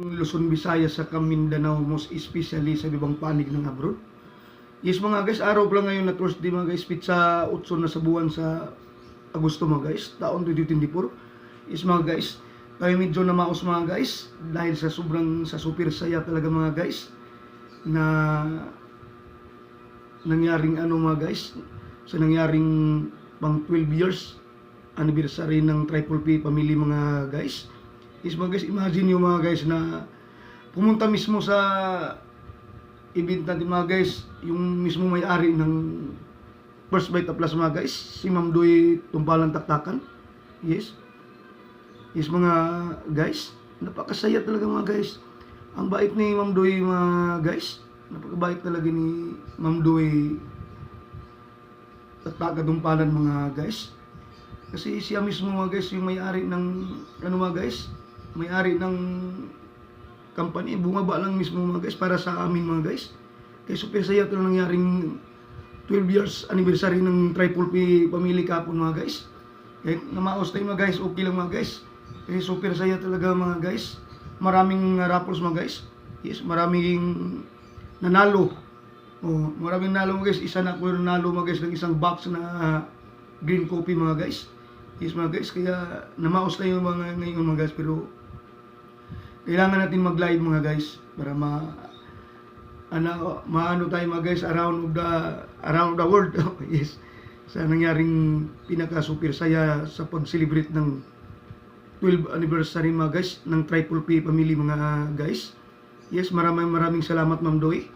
Luzon, Visayas sa Mindanao, most especially sa ibang panig ng abroad. Yes mga guys, araw pa lang ngayon na Thursday mga guys, pizza 8 na sa buwan sa Agosto mga guys, taon 2024. Yes mga guys, tayo medyo na maos mga guys, dahil sa sobrang sa super saya talaga mga guys, na nangyaring mga guys, sa nangyaring pang 12 years anniversary ng Triple P family mga guys. Is mga guys, imagine nyo mga guys na pumunta mismo sa event natin mga guys, yung mismo may-ari ng First Bite of Plus mga guys, si Ma'am Doy Tumpalang Taktakan. Yes. Yes mga guys, napakasaya talaga mga guys. Ang bait ni Ma'am Doy mga guys, napakabait talaga ni Ma'am Doy Taktakan mga guys. Kasi siya mismo mga guys, yung may-ari ng mga guys, may-ari ng company, bumaba lang mismo mga guys para sa amin mga guys. Kaya super saya ito nangyaring 12 years anniversary ng Triple P family kapon mga guys. Kahit namaos tayo mga guys, okay lang mga guys. Kaya super saya talaga mga guys. Maraming raffles mga guys. Yes, maraming nanalo. Oh, maraming nanalo mga guys. Isa na ako nanalo mga guys ng isang box na green coffee mga guys. Yes mga guys, kaya namaos tayo mga ngayon mga guys, pero kailangan natin mag-live mga guys para maano tayo mga guys around the world. Yes. Sa nangyaring pinaka super saya sa pag-celebrate ng 12th anniversary mga guys ng Triple P family mga guys. Yes, maraming salamat Ma'am Doy.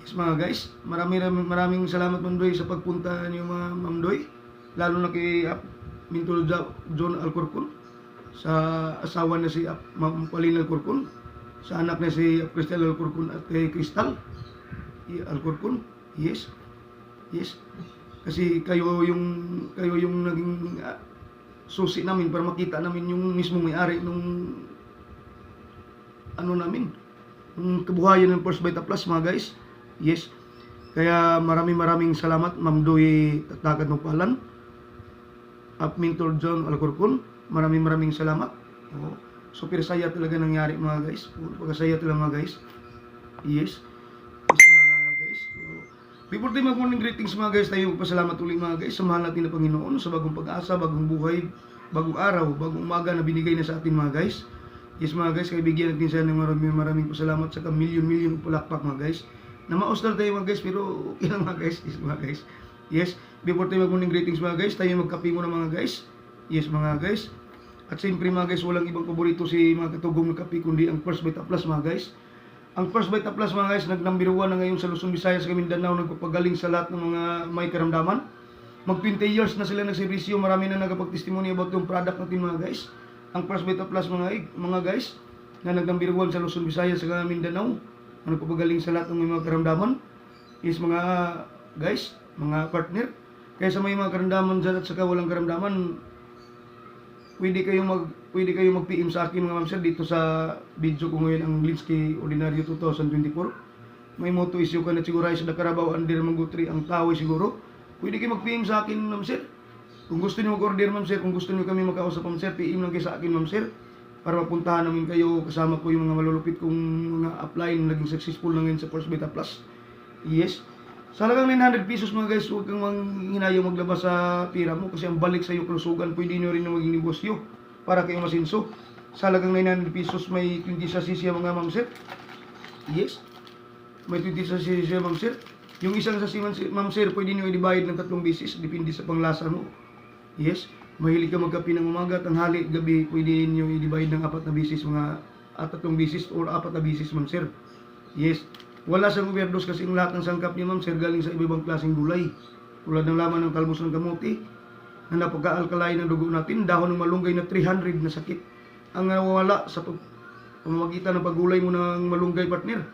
Yes mga guys, maraming salamat Ma'am Doy sa pagpunta niyo mga Ma'am Doy, lalo na kay Mintol John Alcorcon, sa asawa na si Ma'am Pauline Alcorcon, sa anak na si Cristal Alcorcon at kay Cristal Alcorcon. Yes. Yes. Kasi kayo yung naging susi namin para makita namin yung mismo may-ari nung namin, yung kabuhayan ng First Bite Plus mga guys. Yes. Kaya maraming salamat Ma'am Doy Taktakan Tumpalan at Mintol John Alcorcon. Maraming salamat. Oh, super saya talaga nangyari mga guys. Pagkasaya talaga mga guys. Yes. Yes mga guys. Before tayo mag-morning greetings mga guys, tayo magpasalamat ulit mga guys sa mahal natin na Panginoon sa bagong pag-asa, bagong buhay, bagong araw, bagong umaga na binigay na sa atin mga guys. Yes mga guys, kaya bigyan natin siya ng maraming pasalamat sa milyon palakpak mga guys. Na maustal tayo mga guys, pero okay lang mga guys. Yes mga guys. Yes. Before tayo mag-morning greetings mga guys, tayo magkape muna mga guys. Yes mga guys. At siyempre mga guys, walang ibang paborito si mga katugong ng kape kundi ang First Bite Plus mga guys. Ang First Bite Plus mga guys, nag-number 1 na ngayon sa Luzon, Visayas, Mindanao, nagpapagaling sa lahat ng mga may karamdaman. Mag 20 years na sila nagservisyo, marami na nagpapag-testimony about yung product natin mga guys. Ang First Bite Plus mga guys, na nag-number 1 sa Luzon, Visayas, Mindanao, nagpapagaling sa lahat ng mga karamdaman. Is mga guys, mga partner. Kaya sa may mga karamdaman dyan at saka walang karamdaman, pwede kayong mag-PM sa akin mga ma'am sir dito sa video ko ngayon, ang Linsky Ordinaryo 2024. May moto issue ka na siguro ay sa Dakarabaw Under Mangutri ang taway siguro. Pwede kayo mag-PM sa akin ma'am sir. Kung gusto niyo mag-order ma'am sir, kung gusto niyo kami makausap ma'am sir, PM lang kayo sa akin ma'am sir. Para mapuntahan namin kayo, kasama ko yung mga malulupit kong mga apply na naging successful na ngayon sa First Bite Plus. Yes. Sa halagang 900 pesos mga guys, huwag kang hinayang maglabas sa pira mo kasi ang balik sa iyo kalusugan, pwede nyo rin na maging negosyo para kayo masinso. Sa halagang 900 pesos may 20 sachet mga ma'am sir. Yes. May 20 sachet ma'am sir. Yung isang sachet ma'am sir, pwede nyo i-divide ng 3 beses, depende sa panglasa mo. Yes. Mahilig ka magkape ng umaga, tanghali, gabi, pwede nyo i-divide ng 4 na beses mga 3 beses or 4 na beses ma'am sir. Yes. Wala siyang overdose kasi ang lahat ng sangkap niya ma'am sir galing sa iba-ibang klaseng gulay. Tulad ng laman ng talbos ng kamote na napagka-alkalay ng dugo natin, dahon ng malunggay na 300 na sakit ang nawawala sa pamamagitan ng paggulay mo ng malunggay partner.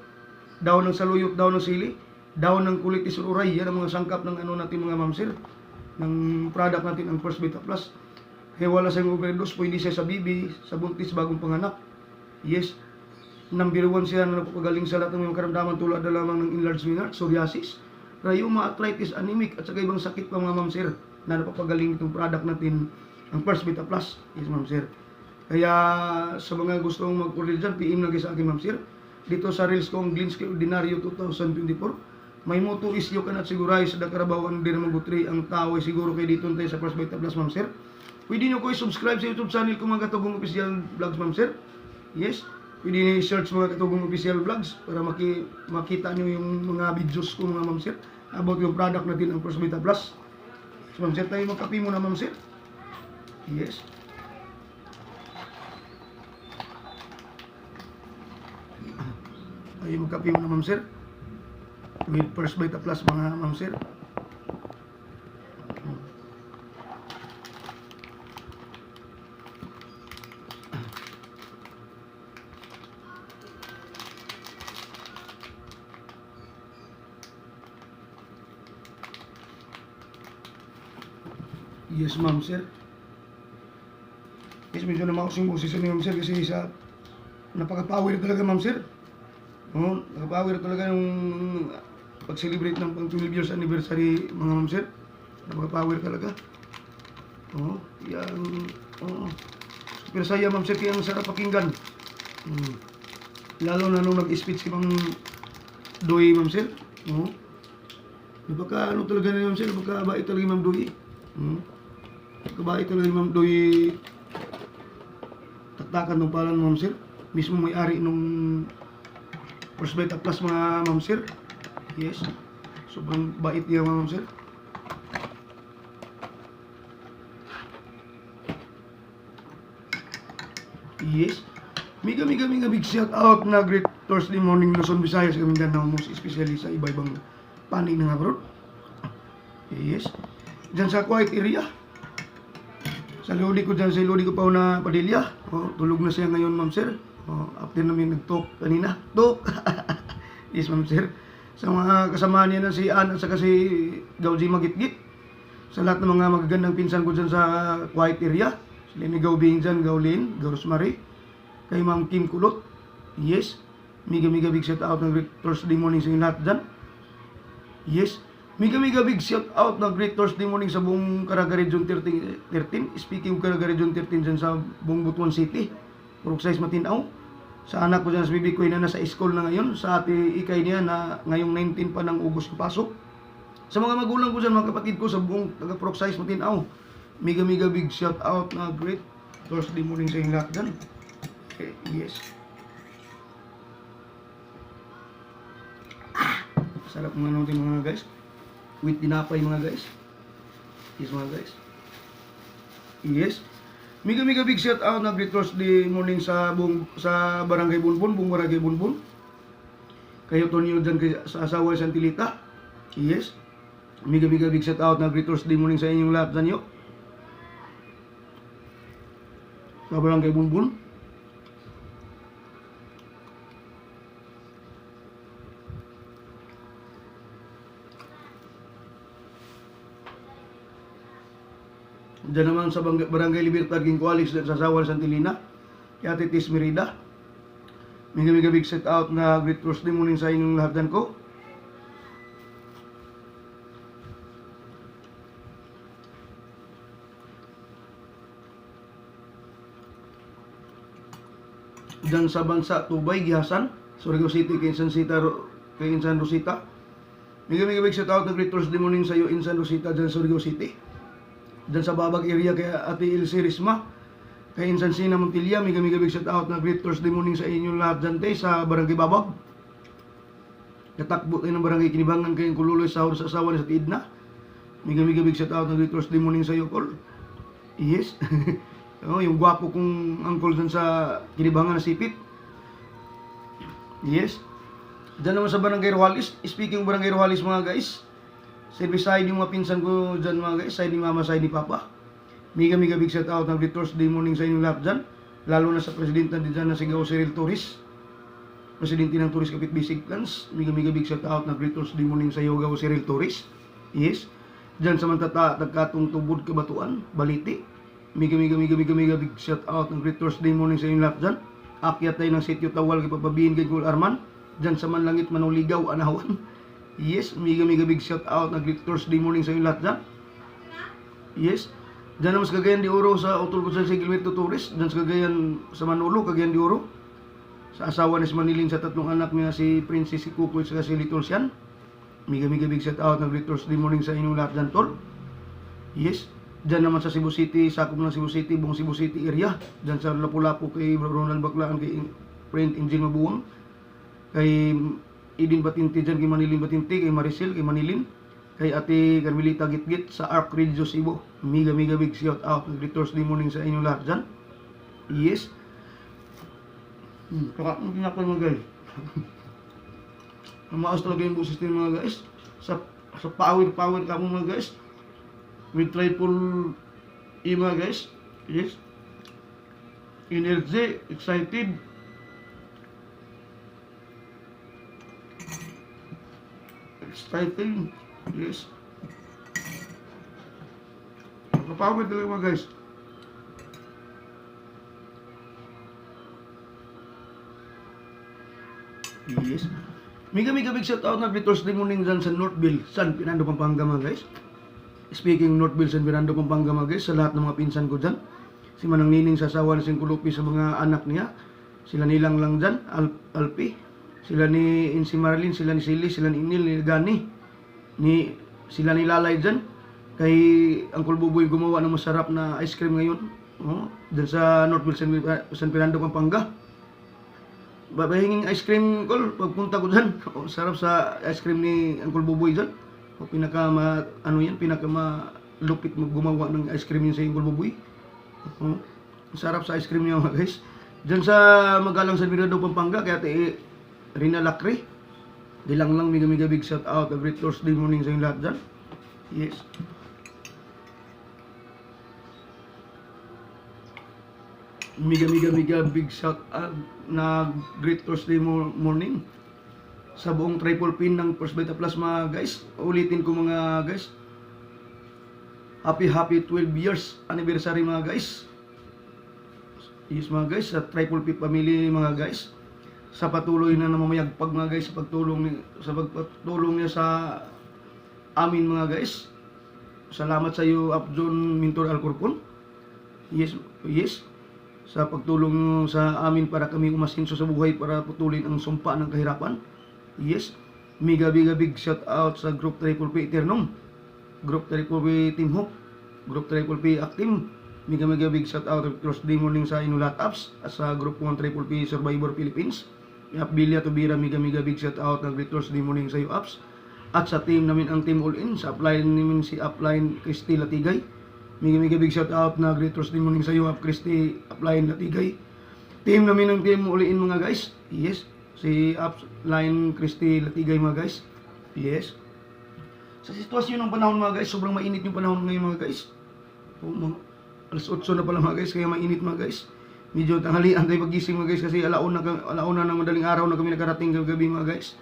Dahon ng saluyot, dahon ng sili, dahon ng kulitis uray, yan ang mga sangkap ng natin mga ma'am sir, ng product natin ang First Bite Plus. Kaya wala siyang overdose, pwede siya sa bibi, sa buntis bagong panganak. Yes. Number 1 siya na napapagaling sa lahat ng mga karamdaman tulad na lamang ng enlarged menarche, psoriasis, rheuma, arthritis, anemic at saka ibang sakit pa mga ma'am sir na napapagaling itong product natin ang First Bite Plus. Yes ma'am sir. Kaya sa mga gustong mag-order dyan, PM lang kayo sa akin, ma'am sir. Dito sa Reels kong Glinsky Ordinaryo 2024. May moto isyo ka na siguray sa Dakarabawan din naman gutri ang tao ay siguro kay dito tayo sa First Bite Plus, ma'am sir. Pwede nyo ko i-subscribe sa YouTube channel ko mga Katugong Official Vlogs, ma'am sir. Yes. Pwede nyo i-search mga Katugong Official Vlogs para makita nyo yung mga videos ko mga ma'am sir about yung product natin ang First Bite Plus. So, ma'am sir, tayo magkape muna, ma'am sir. Yes. Tayo magkape muna, ma'am sir. With First Bite Plus mga ma'am sir. Yes, ma'am sir. Yes, medyo naman ako boses ni ma'am sir kasi sa napaka-power talaga, ma'am sir. Oh, napaka-power talaga yung pag-celebrate ng pang 12 years anniversary mga ma'am sir. Napaka-power talaga. Oh, yan. Oh. Super saya, ma'am sir, kaya ang sarap pakinggan. Lalo na nung nag-speech si Ma'am Doy, ma'am sir. Oh. Napaka ano talaga ni ma'am sir, napaka-bait talaga Ma'am Doy. Kabait talaga ni Ma'am Doy. Taktakan ng palan, ma'am sir. Mismo may-ari nung First Bite Plus mga ma'am sir. Yes. Sobrang bait niya ma'am sir. Yes. Mega big shout out na great Thursday morning Luzon, Visayas, Mindanao, most especially sa iba-ibang panig ng abroad. Yes. Diyan sa quiet area. Sa lodi ko dyan, sa lodi ko pa na Padilla. Oh, tulog na siya ngayon, ma'am sir. Oh, after namin nag-talk kanina. Talk! Yes, ma'am sir. Sa mga kasama niya na si Ann at saka si Gauji Magitgit. Sa lahat ng mga magagandang pinsan ko dyan sa quiet area. Sila ni Gaubing dyan, Gaulin, Gaurosmari. Kay Ma'am Kim Kulot. Yes. Mega big shout out ng Thursday morning sa inyo lahat dyan. Yes. Mega big shout out na great Thursday morning sa buong Caraga Region 13. Speaking of Caraga Region 13 dyan sa buong Butuan City, Purok Size Matinao. Sa anak ko dyan sa baby ko na nasa school na ngayon. Sa ate ikay niya na ngayong 19 pa ng August pasok. Sa mga magulang ko dyan, mga kapatid ko sa buong taga Purok Size Matinao. Mega big shout out na great Thursday morning sa inyo lahat dyan. Okay, yes. Sarap mga natin mga guys. With tinapay mga guys. Yes mga guys. Yes. Mega big shout out na great Thursday morning sa Barangay Bunbun, buong Barangay Bunbun. Kayo Tonyo dyan sa asawa sa Antilita. Yes. Mega big shout out na great Thursday morning sa inyong lahat dyan yun. Sa Barangay Bunbun. Diyan naman sa Barangay Libertad, Gincoalix, sa Sawal, Santilina, kay Ate Tis Merida. Mega big shout out na great Thursday morning sa inyong lahat dyan ko. Diyan sa bansa Tubay, Gihasan, Surigao City, kay Insan Rosita. Mega big shout out na great Thursday morning sa iyo, Insan Rosita, dyan sa Surigao City. Diyan sa Babag area kay Ate Ilse Risma, kay Insan Sina Montilla. Mega big shout out na great Thursday morning sa inyo lahat dyan tayo sa Barangay Babag. Katakbo tayo ng Barangay Kinibangan kayong Kululoy sahur sa asawa sa Tiidna. Mega big shout out na great Thursday morning sa iyo, Col. Yes. Oh, yung gwapo kong uncle dyan sa Kinibangan na Sipit. Yes. Diyan naman sa Barangay Rojalis. Speaking of Barangay Rojalis mga guys, service side yung mga pinsan ko dyan mga guys, side ni mama, side ni papa. Mega big shout out ng great Thursday morning sa inyong lahat dyan. Lalo na sa presidente dyan na si Gao Cyril Torres, presidente ng Torres Kapit Basic Plans. Mega big shout out ng great Thursday morning sa iyo, Gao Cyril Torres. Yes. Dyan sa Mantata, Tagkatong Tubod, Kabatuan, Baliti. Mega big shout out ng great Thursday morning sa inyong lahat dyan. Akyat tayo ng Sitio Tawal, Kipapabihin, kay Kul Arman. Dyan sa Manlangit, Manuligaw, Anawan. Yes, mega big shout out na great Thursday morning sa inyo lahat dyan. Yes. Diyan naman sa Cagayan de Oro sa Utol Gonzales Gilberto Torres, diyan sa Cagayan sa Manolo, Cagayan de Oro. Sa asawa ni si Manilin sa tatlong anak niya si Princess, si Kukoy, at si Little Sian. Miga big shout out ng Great Thursday morning sa inyong lahat dyan, tol. Yes. Diyan naman sa Cebu City, sakop ng Cebu City, buong Cebu City area. Diyan sa Lapu-Lapu kay Ronald Baclaan, kay Friend Angel Mabuang. Kay Idin Batinti dyan, kay Manilin Batinti, kay Maricel, kay Manilin. Kay Ate Carmelita Gitgit sa Arc Radio Cebu. Miga big shout out ng Great Thursday morning sa inyong lahat dyan. Yes. Kakakang kinakal mga guys. Maas talaga yung boses ng mga guys. Sa power ka mo mga guys. With triple E mga guys. Yes. Energy, excited. Exciting. Yes. Power talaga mga guys. Yes. Miga big shout out na Thursday morning dyan sa Northville, San Fernando, Pampanga mga guys. Speaking Northville, San Fernando, Pampanga mga guys, sa lahat ng mga pinsan ko dyan. Si Manang Nining sa asawa ni Singkulupi sa mga anak niya. Sila nilang lang dyan, Alpi. Sila ni Insi Marilyn, sila ni Silly, sila ni Inil, ni Gani. Sila ni Lalay dyan. Kay Uncle Buboy gumawa ng masarap na ice cream ngayon. Dyan sa Northville, San Fernando, Pampanga. Babahinging ice cream call pagpunta ko dyan. Sarap sa ice cream ni Uncle Buboy dyan. Pinaka malupit gumawa ng ice cream yun sa Uncle Buboy. Sarap sa ice cream niya mga guys. Dyan sa Magalang San Fernando, Pampanga, kaya Rina Lacre. Dilang lang miga big shout out. A great Thursday morning sa inyo lahat dyan. Yes. Miga big shout out na great Thursday morning sa buong triple pin ng First Beta Plus mga guys. Ulitin ko mga guys, happy 12 years anniversary mga guys. Yes mga guys, sa triple P family mga guys, sa patuloy na namamayagpag mga guys, sa pagtulong niya sa amin mga guys. Salamat sa iyo Abjon Mintor Alcorcon. Yes sa pagtulong sa amin para kami umasinso sa buhay para putulin ang sumpa ng kahirapan. Yes. Miga big shout out sa Group Triple P Eternum, Group Triple P Team Hope, Group Triple P Actim. Miga big shout out Thursday morning sa Inulat Apps at sa Group 1 Triple P Survivor Philippines. Bilya Tubira, miga big shout out ng Thursday morning sa iyo apps. At sa team namin ang Team All In, sa upline namin si upline Christy Latigay. Miga big shout out na Great Thursday morning sa iyo, Christy Upline Latigay. Team namin ng Team All In mga guys. Yes. Si upline Christy Latigay mga guys. Yes. Sa sitwasyon ng panahon mga guys, sobrang mainit yung panahon ngayon mga guys. Alas 8 na pala mga guys, kaya mainit mga guys. Medyo tanghalian tayo pagising mga guys kasi alauna ng madaling araw na kami nakarating gabi mga guys.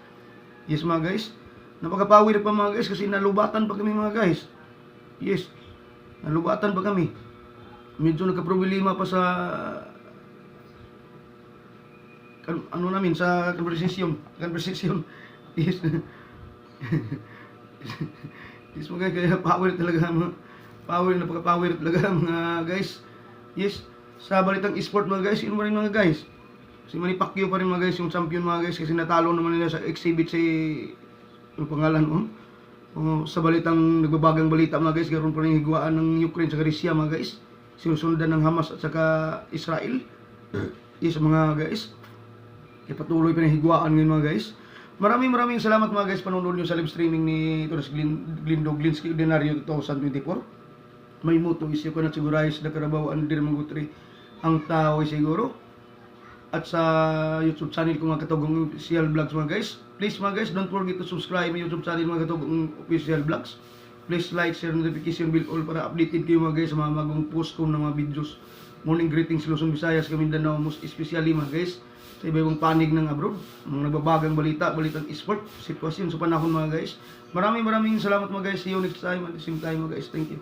Yes mga guys. Napaka-power pa mga guys kasi nalubatan pa kami mga guys. Yes. Nalubatan pa kami. Medyo nagka-problema pa sa namin sa conversation. Yes. Yes mga guys, kaya power talaga napaka-power talaga mga guys. Yes. Sa balitang esport mga guys, yun pa rin mga guys. Si Manny Pacquiao pa rin mga guys, yung champion mga guys kasi natalo naman nila sa exhibit si yung pangalan sa balitang nagbabagang balita mga guys, ganoon pa rin higwaan ng Ukraine sa Russia mga guys. Sinusundan ng Hamas at saka Israel. Yes mga guys. Kaya patuloy pa rin higwaan ngayon mga guys. Maraming salamat mga guys panonood nyo sa live streaming ni Glindo Glinsky Ordinaryo 2024. May motto is you cannot sigurize the Carabao and Dir Mangutri ang tao ay siguro. At sa YouTube channel ko mga Katugong Official Vlogs mga guys. Please mga guys, don't forget to subscribe my YouTube channel mga Katugong Official Vlogs. Please like, share, notification bell all para updated kayo mga guys sa mga bagong post ko ng mga videos. Morning greetings Luzon, Visayas, Mindanao, most especially mga guys sa iba-ibang panig ng abroad, mga nagbabagang balitang esport, sitwasyon sa panahon mga guys. Maraming salamat mga guys. See you next time at the same time mga guys. Thank you.